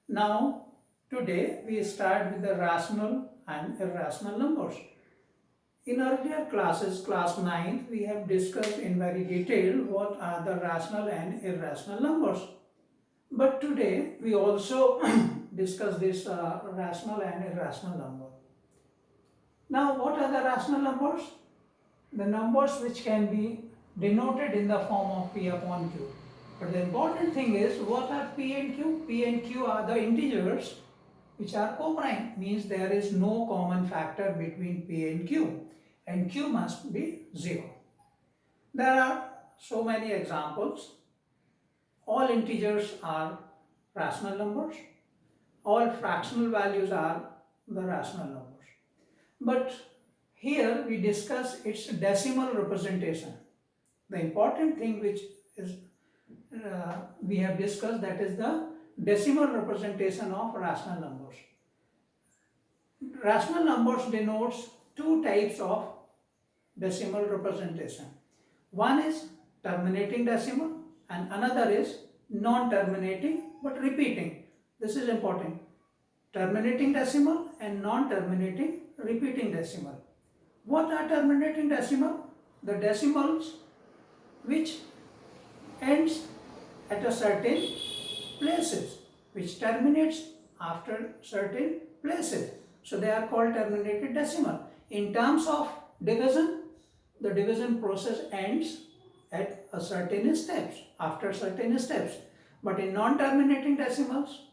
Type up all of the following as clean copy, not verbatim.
Now, today we start with the rational and irrational numbers. In earlier classes, class 9, we have discussed in very detail what are the rational and irrational numbers. But today we also discuss this rational and irrational number. Now, what are the rational numbers? The numbers which can be denoted in the form of P upon Q. But the important thing is, what are P and Q? P and Q are the integers which are co-prime, means there is no common factor between P and Q, and Q must be 0. There are so many examples. All integers are rational numbers. All fractional values are the rational numbers. But here we discuss its decimal representation. The important thing which is we have discussed, that is the decimal representation of rational numbers. Rational numbers denotes two types of decimal representation. One is terminating decimal and another is non-terminating but repeating. This is important. Terminating decimal and non-terminating repeating decimal. What are terminating decimal? The decimals which ends at a certain places, which terminates after certain places. So they are called terminated decimal. In terms of division, the division process ends at a certain steps, after certain steps. But in non-terminating decimals,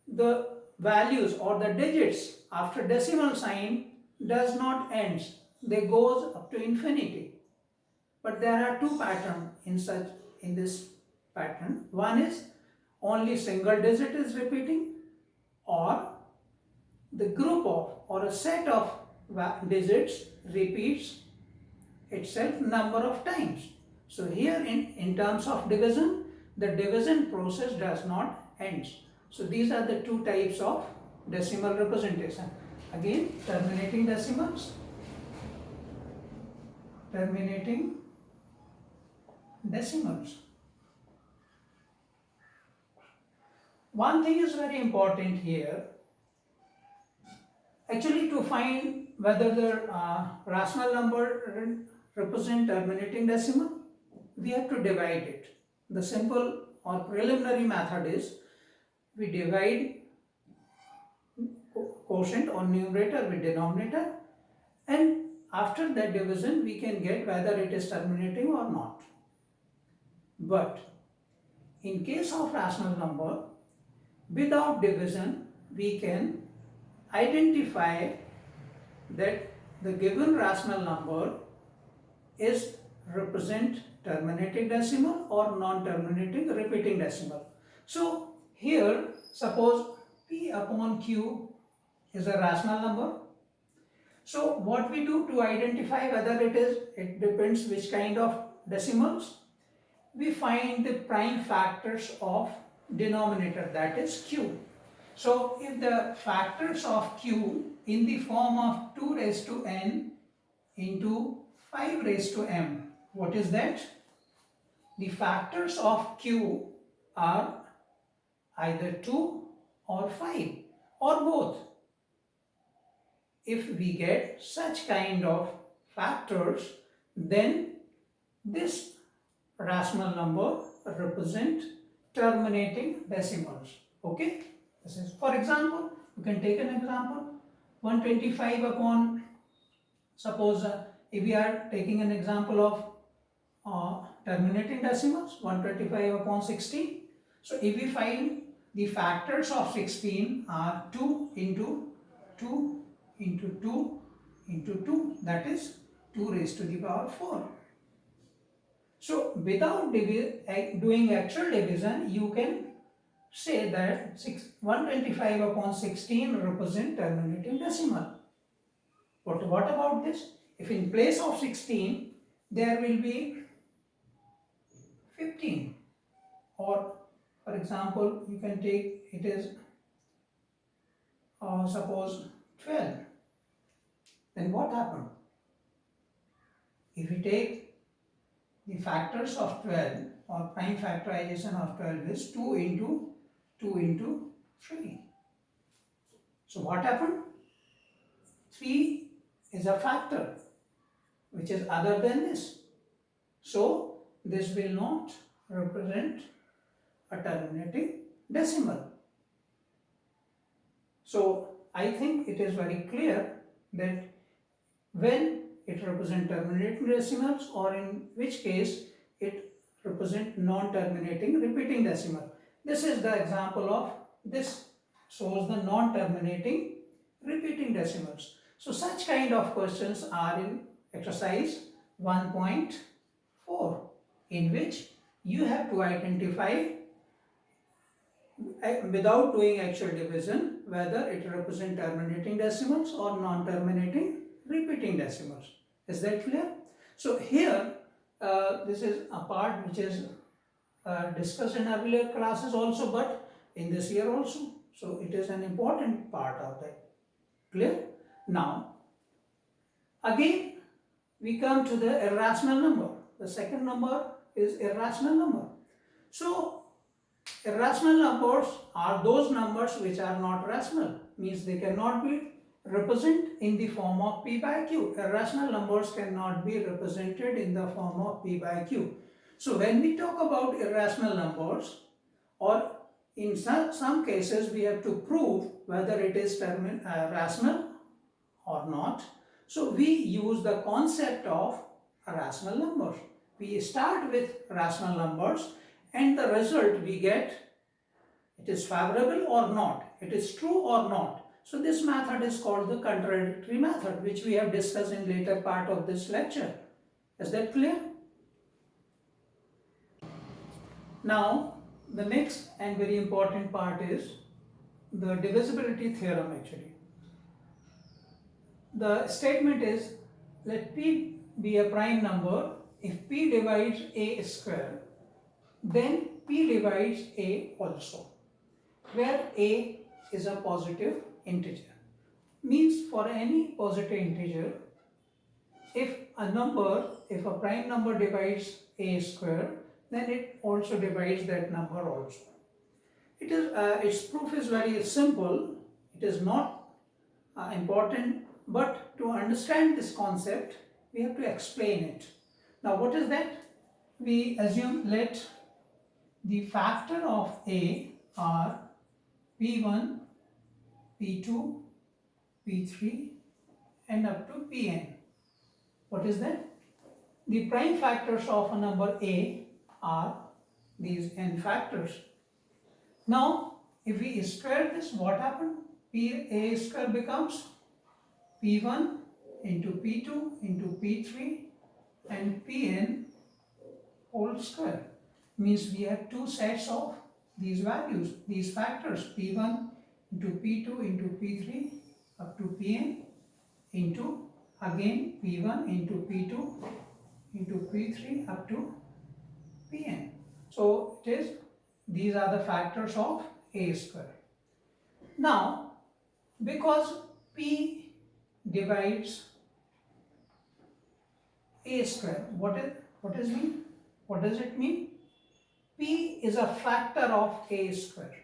the values or the digits after decimal sign does not end. They goes up to infinity. But there are two patterns in this pattern. One is only single digit is repeating, or the group of or a set of digits repeats itself number of times. So here in terms of division, the division process does not end. So these are the two types of decimal representation. Again, terminating decimals, terminating decimals. One thing is very important here. Actually, to find whether the rational number represent terminating decimal, we have to divide it. The simple or preliminary method is we divide quotient or numerator with denominator, and after that division we can get whether it is terminating or not. But in case of rational number, without division we can identify that the given rational number is represent terminating decimal or non-terminating repeating decimal. So here suppose P upon Q is a rational number. So what we do to identify whether it depends which kind of decimals, we find the prime factors of denominator, that is Q. So if the factors of Q in the form of 2 raised to n into 5 raised to m, what is that? The factors of Q are either 2 or 5 or both. If we get such kind of factors, then this rational number represent terminating decimals. Okay? This is, for example, you can take an example, 125 upon, suppose if we are taking an example of terminating decimals, 125 upon 16. So if we find the factors of 16 are 2 into 2 into 2 into 2, that is 2 raised to the power 4. So without doing actual division, you can say that 125 upon 16 represent terminating decimal. But what about this? If in place of 16 there will be 15, or for example you can take it is suppose 12, then what happened? If we take the factors of 12 or prime factorization of 12 is 2 into 2 into 3. So what happened? 3 is a factor which is other than this. So this will not represent a terminating decimal. So I think it is very clear that when it represents terminating decimals, or in which case it represents non-terminating repeating decimal. This is the example of this, shows the non-terminating repeating decimals. So such kind of questions are in exercise 1.4, in which you have to identify without doing actual division whether it represents terminating decimals or non-terminating repeating decimals. Is that clear? So here this is a part which is discussed in earlier classes also, but in this year also. So it is an important part of that. Clear? Now again we come to the irrational number. The second number is irrational number. So irrational numbers are those numbers which are not rational, means they cannot be represented in the form of p by q. Irrational numbers cannot be represented in the form of p by q. So when we talk about irrational numbers, or in some cases we have to prove whether it is rational or not. So we use the concept of rational numbers. We start with rational numbers and the result we get, it is favorable or not, it is true or not. So this method is called the contradictory method, which we have discussed in later part of this lecture. Is that clear? Now the next and very important part is the divisibility theorem actually. The statement is, let p be a prime number if p divides a square, then p divides a also, where a is a positive integer. Means for any positive integer, if a prime number divides a square, then it also divides that number also. Its proof is very simple. It is not important, but to understand this concept, we have to explain it. Now what is that? We assume let the factor of a are p1, p2, p3 and up to pn. What is that? The prime factors of a number a are these n factors. Now if we square this, what happened? A square becomes p1 into p2 into p3 and pn whole square. Means we have two sets of these values, these factors, p1 into p2 into p3 up to pn into again p1 into p2 into p3 up to pn. So it is, these are the factors of a square. Now because p divides a square, what does it mean? P is a factor of a square.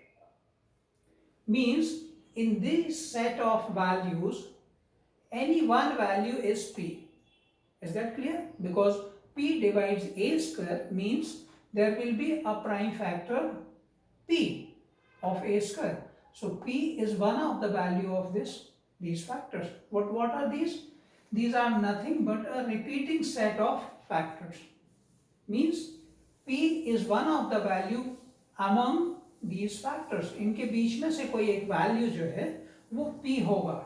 Means in this set of values, any one value is p. Is that clear? Because p divides a square means there will be a prime factor p of a square. So p is one of the value of these factors. What are these? These are nothing but a repeating set of factors. Means p is one of the value among these factors. इनके बीच में से कोई एक value जो है वो p होगा.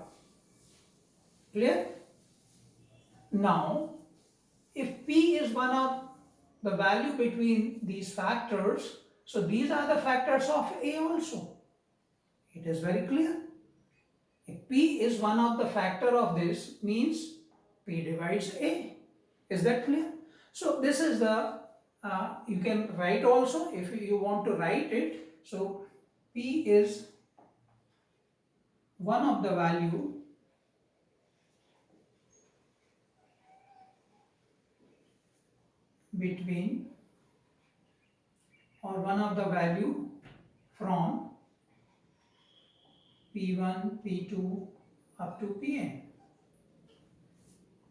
Clear? Now if p is one of the value between these factors, so these are the factors of a also. It is very clear. If p is one of the factor of this, means p divides a. Is that clear? So this is the you can write also if you want to write it. So p is one of the value between, or one of the value from P1, P2 up to Pn.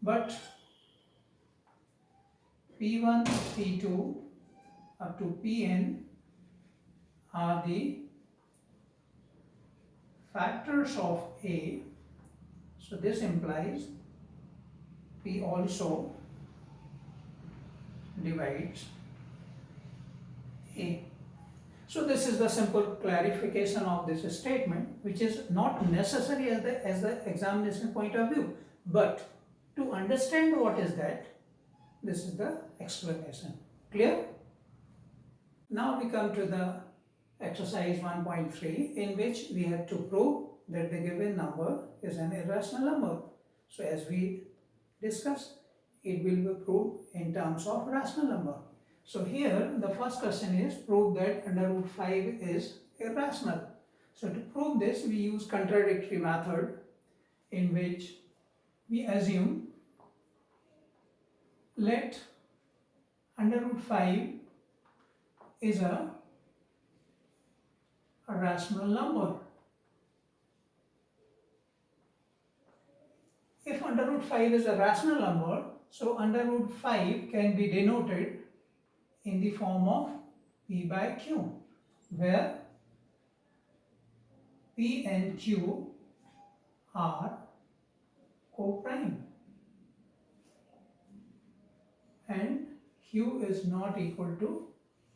But P1, P2 up to Pn are the factors of A. So this implies P also divides A. So this is the simple clarification of this statement, which is not necessary as the examination point of view, but to understand what is that, this is the explanation. Clear? Now we come to the exercise 1.3, in which we have to prove that the given number is an irrational number. So as we discussed, it will be proved in terms of rational number. So here the first question is prove that under root 5 is irrational. So to prove this, we use contradictory method, in which we assume let under root 5 is a rational number. If under root 5 is a rational number, so under root 5 can be denoted in the form of P by Q, where P and Q are co-prime and Q is not equal to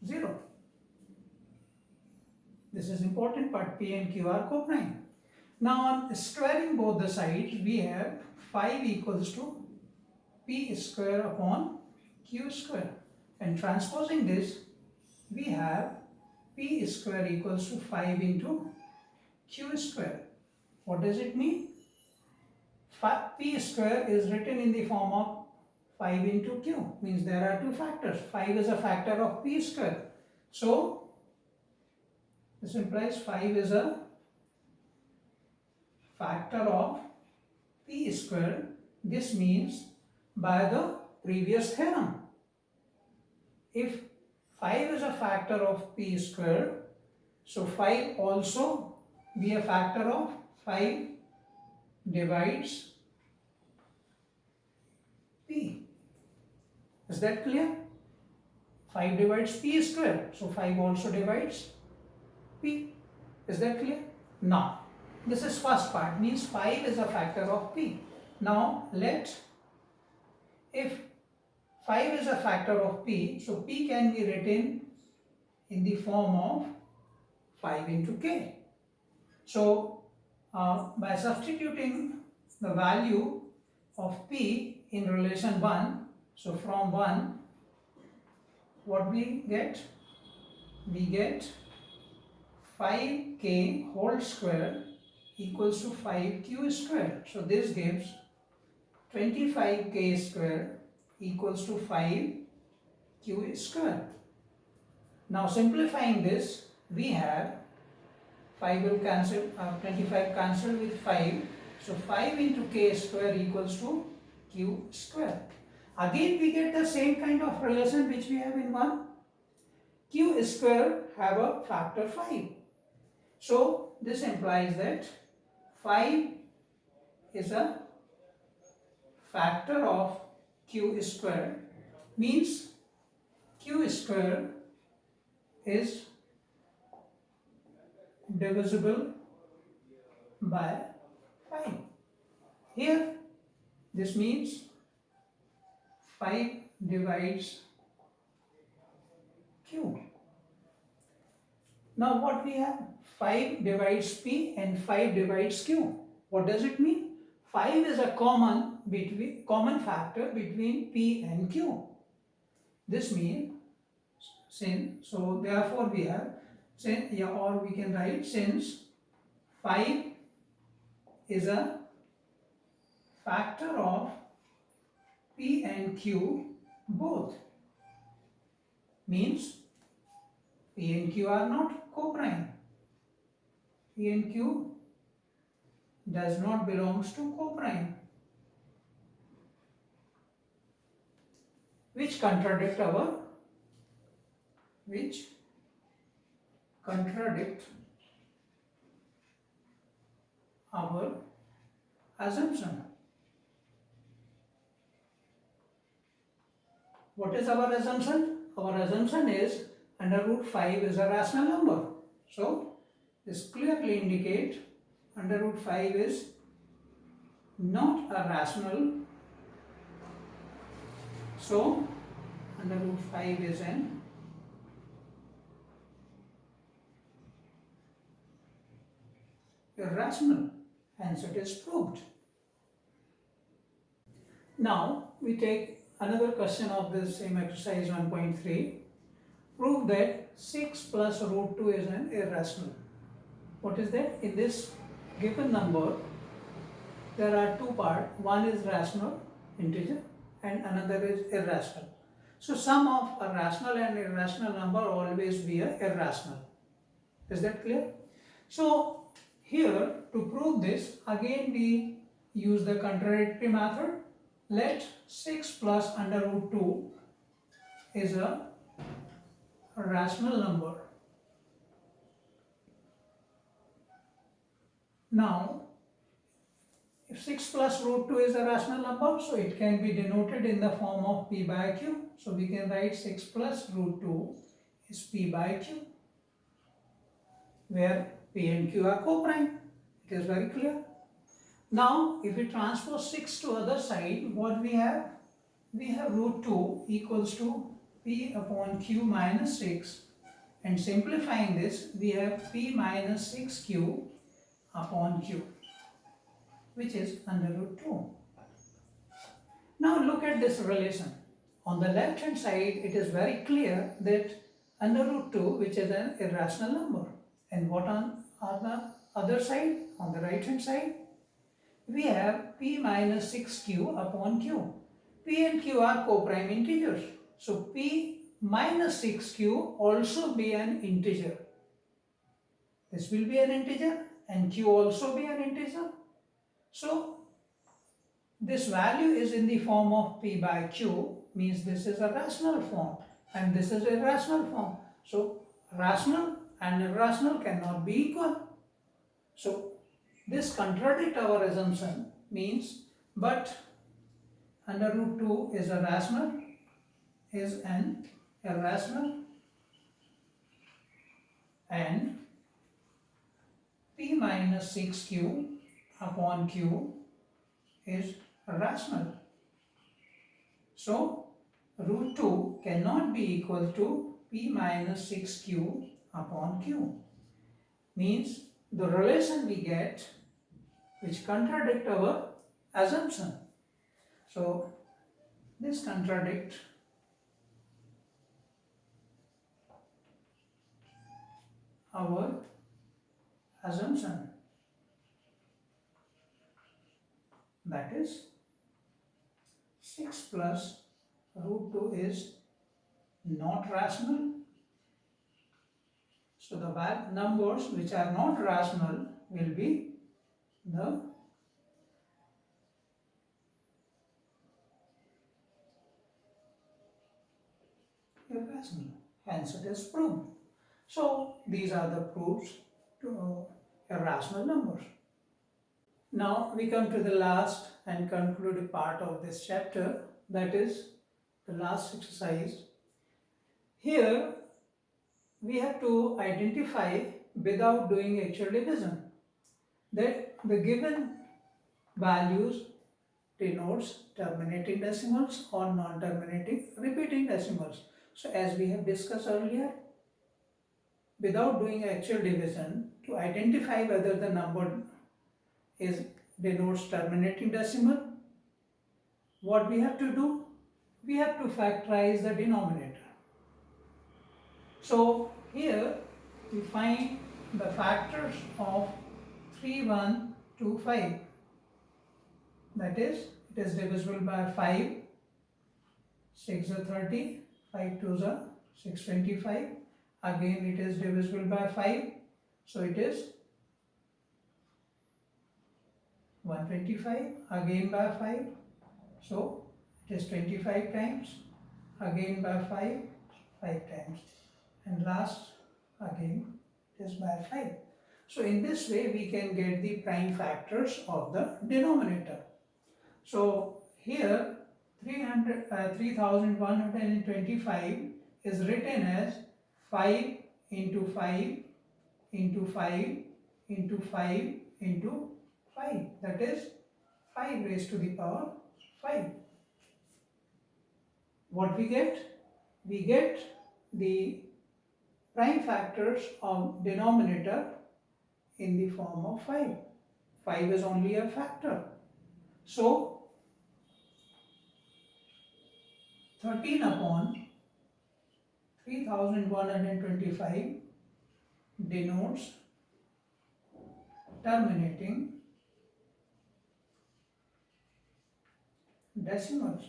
0. This is important part, P and Q are co-prime. Now on squaring both the sides, we have 5 equals to P square upon Q square. And transposing this, we have P square equals to 5 into Q square. What does it mean? P square is written in the form of 5 into Q, means there are two factors. 5 is a factor of P square. So this implies 5 is a factor of P square. This means by the previous theorem, if 5 is a factor of P square, so 5 also be a factor of 5 divides P. Is that clear? 5 divides P square, so 5 also divides P. Is that clear? Now, this is first part, means 5 is a factor of P. Now, if 5 is a factor of P, so P can be written in the form of 5 into K. So, by substituting the value of P in relation 1, so from 1, what we get? We get 5K whole square equals to 5Q square. So, this gives 25K square equals to 5Q square. Now simplifying this, we have 5 will cancel, 25 cancel with 5. So 5 into K square equals to Q square. Again we get the same kind of relation which we have in 1. Q square have a factor 5. So this implies that 5 is a factor of Q square, means Q square is divisible by 5. Here this means 5 divides Q. Now what we have? 5 divides P and 5 divides Q. What does it mean? 5 is a common factor between P and Q. This means, so therefore we have, or we can write, since 5 is a factor of P and Q both, means P and Q are not co-prime. P and Q does not belongs to co-prime, which contradict our assumption. What is our assumption? Our assumption is under root 5 is a rational number. So this clearly indicates under root 5 is not a rational. So under root 5 is an irrational. Hence it is proved. Now we take another question of this same exercise 1.3. Prove that 6 plus root 2 is an irrational. What is that? In this given number, there are two parts. One is rational, integer, and another is irrational. So sum of a rational and irrational number always be a irrational. Is that clear? So here to prove this, again we use the contradictory method. Let 6 plus under root 2 is a rational number. Now, if 6 plus root 2 is a rational number, so it can be denoted in the form of p by q. So we can write 6 plus root 2 is p by q, where p and q are co-prime. It is very clear. Now, if we transpose 6 to other side, what we have? We have root 2 equals to p upon q minus 6. And simplifying this, we have p minus 6q upon q, which is under root 2. Now look at this relation. On the left hand side, it is very clear that under root 2, which is an irrational number. And what on the other side, on the right hand side? We have p minus 6q upon q. P and q are co-prime integers. So p minus 6q also be an integer. This will be an integer and q also be an integer. So this value is in the form of p by q, means this is a rational form and this is a irrational form. So rational and irrational cannot be equal. So this contradicts our assumption, means but under root 2 is a rational, is an irrational, and p minus 6q upon q is rational. So root 2 cannot be equal to p minus 6q upon q. Means the relation we get which contradict our assumption. So this contradict our assumption, that is 6 plus root 2 is not rational. So the numbers which are not rational will be the irrational. Hence it is proved. So these are the proofs to irrational numbers. Now we come to the last and concluding part of this chapter, that is the last exercise. Here we have to identify without doing actual division that the given values denotes terminating decimals or non-terminating repeating decimals. So as we have discussed earlier, without doing actual division, to identify whether the number is denotes terminating decimal, what we have to do? We have to factorize the denominator. So here we find the factors of 3, 1, 2, 5. That is, it is divisible by 5, 6 are 30, 5 2s are 625. Again it is divisible by 5, so it is 125, again by 5, so it is 25 times, again by 5, 5 times, and last again it is by 5. So in this way we can get the prime factors of the denominator. So here 3125 is written as 5 into 5 into 5 into 5 into 5, that is 5 raised to the power 5. What we get? We get the prime factors of denominator in the form of 5. 5 is only a factor. So 13 upon 3125 denotes terminating decimals.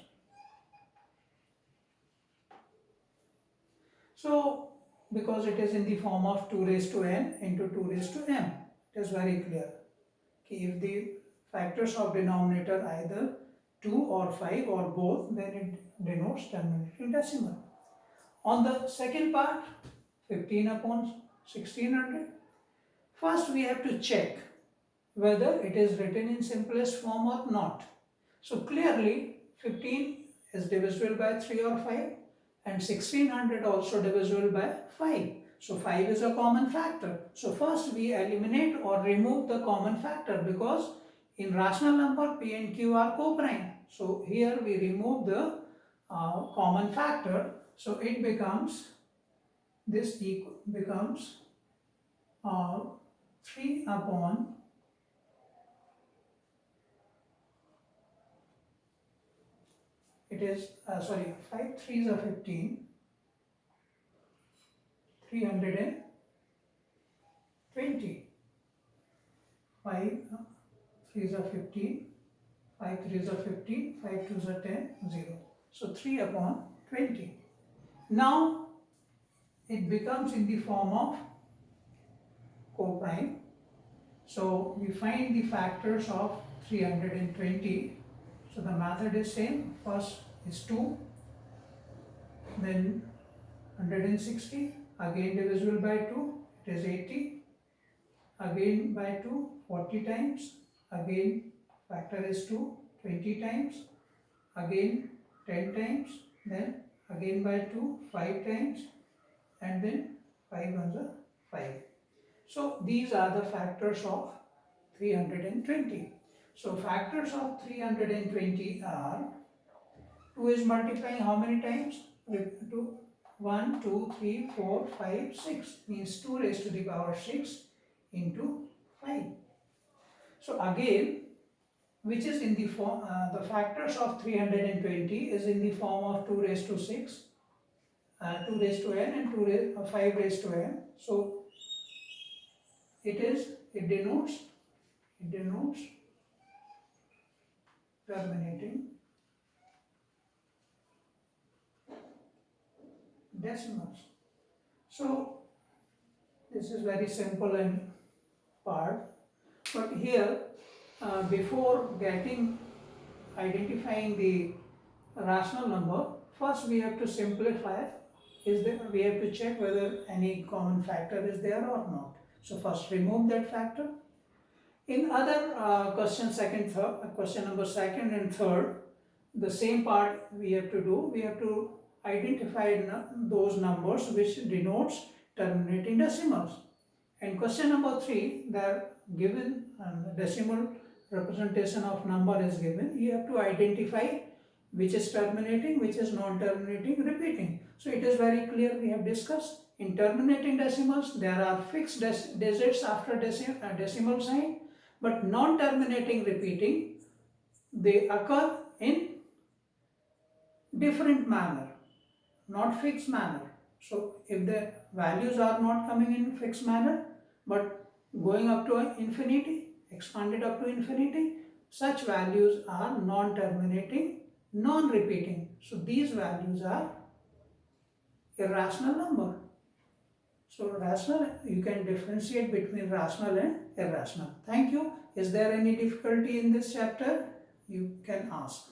So because it is in the form of 2 raised to n into 2 raised to m, it is very clear. If the factors of denominator either 2 or 5 or both, then it denotes terminating decimal. On the second part, 15 upon 1600, first we have to check whether it is written in simplest form or not. So clearly 15 is divisible by 3 or 5 and 1600 also divisible by 5. So 5 is a common factor. So first we eliminate or remove the common factor, because in rational number P and Q are co-prime. So here we remove the common factor. So it becomes, this becomes 3 upon it is 5 3s are 15, 320. 5 3s are 15, 5 3s are 15, 5 2s are 10, 0. So 3 upon 20. Now it becomes in the form of co-prime. So we find the factors of 320. So the method is same. First is 2, then 160, again divisible by 2, it is 80, again by 2, 40 times, again factor is 2, 20 times, again 10 times, then again by 2, 5 times, and then 5 ones are 5. So these are the factors of 320. So factors of 320 are, 2 is multiplying how many times? With 2, 1, 2, 3, 4, 5, 6, means 2 raised to the power 6 into 5. So again, which is in the form, the factors of 320 is in the form of 2 raised to 6, 2 raised to n and 5 raised to n. So it denotes terminating decimals. So this is very simple and part, but here before identifying the rational number, first we have to simplify. We have to check whether any common factor is there or not. So first remove that factor. In other question number second and third, the same part we have to do. We have to identify those numbers which denotes terminating decimals. And question number 3, they are given decimal representation of number is given. You have to identify which is terminating, which is non-terminating, repeating. So it is very clear, we have discussed. In terminating decimals, there are fixed digits after decimal sign, but non-terminating, repeating, they occur in different manner, not fixed manner. So if the values are not coming in fixed manner, but going up to infinity, expanded up to infinity, such values are non-terminating, non-repeating. So these values are irrational number. So rational, you can differentiate between rational and irrational. Thank you. Is there any difficulty in this chapter? You can ask.